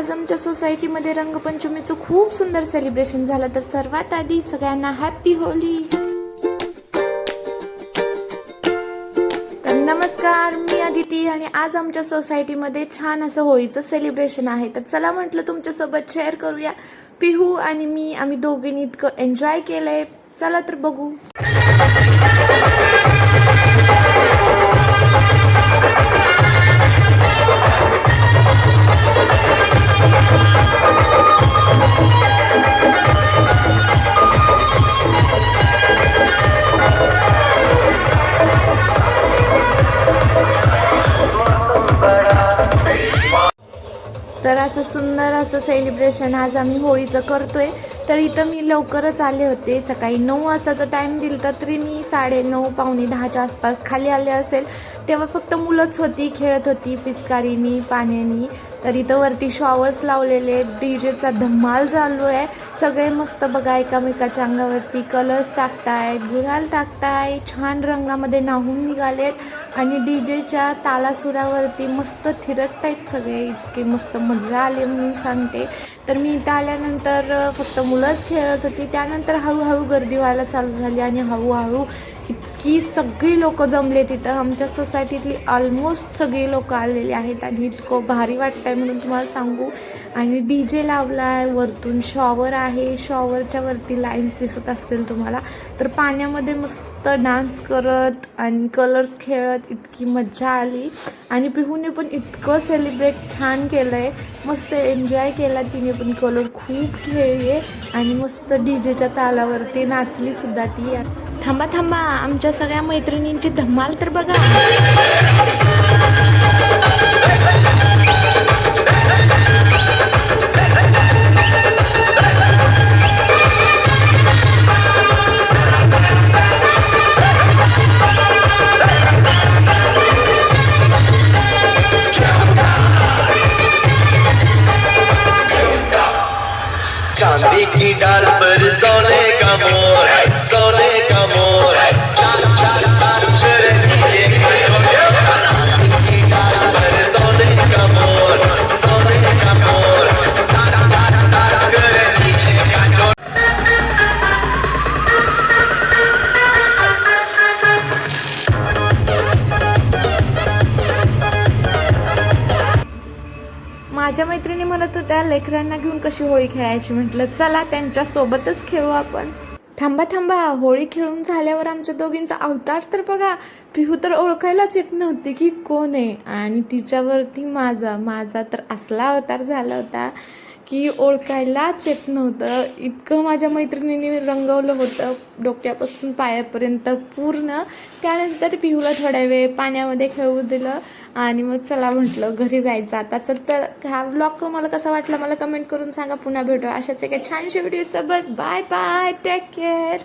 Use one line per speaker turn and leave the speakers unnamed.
आज आमच्या सोसायटीमध्ये रंगपंचमीचं खूप सुंदर सेलिब्रेशन झालं. तर सर्वात आधी सगळ्यांना हॅपी होली. तर नमस्कार, मी अदिती आणि आज आमच्या सोसायटीमध्ये छान असं होळीचं सेलिब्रेशन आहे. तर चला म्हटलं तुमच्यासोबत शेअर करूया. पिहू आणि मी आम्ही दोघींनी इतकं एन्जॉय केलंय. चला तर बघू. तर असं सुंदर असं सेलिब्रेशन आज आम्ही होळीचं करतोय. तर इथं मी लवकरच आले होते. सकाळी 9 वाजताचा टाईम दिला तरी मी 9:30 पावणे 10च्या आसपास खाली आले असेल. तेव्हा फक्त मुलंच होती, खेळत होती पिचकारीनी पाण्यानी. तर इथं वरती शॉवर्स लावलेले, डीजेचा धमाल चालू आहे. सगळे मस्त बघा एकामेकाच्या अंगावरती कलर्स टाकतायत, गुलाल टाकताय, छान रंगामध्ये नाहून निघालेत आणि डीजेच्या तालासुरावरती मस्त थिरकतायत सगळे. इतके मस्त मजा आली म्हणून सांगते. तर मी इथं आल्यानंतर फक्त मुलंच खेळत होती. त्यानंतर हळूहळू गर्दी व्हायला चालू झाली आणि हळूहळू इतकी सगळी लोक जमले तिथं. आमच्या सोसायटीतली ऑलमोस्ट सगळी लोक आलेली आहेत आणि इतकं भारी वाटतं आहे म्हणून तुम्हाला सांगू. आणि डी जे लावला आहे, वरतून शॉवर आहे, शॉवरच्या वरती लाईन्स दिसत असतील तुम्हाला. तर पाण्यामध्ये मस्त डान्स करत आणि कलर्स खेळत इतकी मजा आली. आणि पिहूने पण इतकं सेलिब्रेट छान केलं आहे, मस्त एन्जॉय केला तिने पण. कलर खूप खेळले आणि मस्त डी जेच्या तालावरती नाचलीसुद्धा ती. थांबा थांबा, आमच्या सगळ्या मैत्रिणींची धमाल तर बघा.
चांदी की डाल पर सोने का मोर है, सोने का मोर है। चांदी की डाल पर सोने का मोर, सोने का मोर।
माझ्या मैत्रिणी म्हणत होत्या लेकरांना घेऊन कशी होळी खेळायची. म्हटलं चला त्यांच्यासोबतच खेळू आपण. थांबा थांबा, होळी खेळून झाल्यावर आमच्या दोघींचा अवतार तर बघा. पिहू तर ओळखायलाच येत नव्हती की कोण आहे आणि तिच्यावरती माझा तर असला अवतार झाला होता की ओळखायलाच येत नव्हतं. इतकं माझ्या मैत्रिणींनी रंगवलं होतं डोक्यापासून पायापर्यंत पूर्ण. त्यानंतर पिहूला थोड्या वेळ पाण्यामध्ये खेळू दिलं आणि मग चला म्हटलं घरी जायचं आता. तर हा व्लॉग तुम्हाला कसा वाटला मला कमेंट करून सांगा. पुन्हा भेटू अशाच एका छानशा व्हिडिओसोबत. Bye bye, take care.